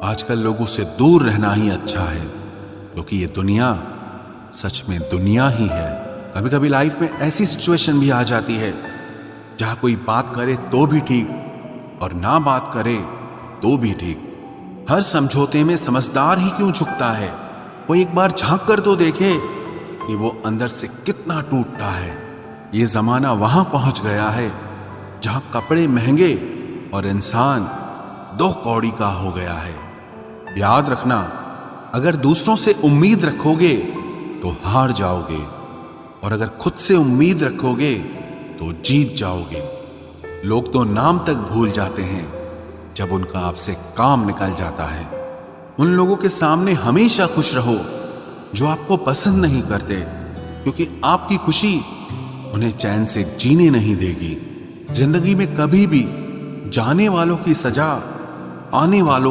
आजकल लोगों से दूर रहना ही अच्छा है, क्योंकि ये दुनिया सच में दुनिया ही है। कभी कभी लाइफ में ऐसी सिचुएशन भी आ जाती है जहां कोई बात करे तो भी ठीक और ना बात करे तो भी ठीक। हर समझौते में समझदार ही क्यों झुकता है? वो एक बार झांक कर तो देखे कि वो अंदर से कितना टूटता है। ये जमाना वहां पहुंच गया है जहां कपड़े महंगे और इंसान दो कौड़ी का हो गया है। याद रखना, अगर दूसरों से उम्मीद रखोगे तो हार जाओगे, और अगर खुद से उम्मीद रखोगे तो जीत जाओगे। लोग तो नाम तक भूल जाते हैं जब उनका आपसे काम निकल जाता है। उन लोगों के सामने हमेशा खुश रहो जो आपको पसंद नहीं करते, क्योंकि आपकी खुशी उन्हें चैन से जीने नहीं देगी। जिंदगी में कभी भी जाने वालों की सजा आने वालों को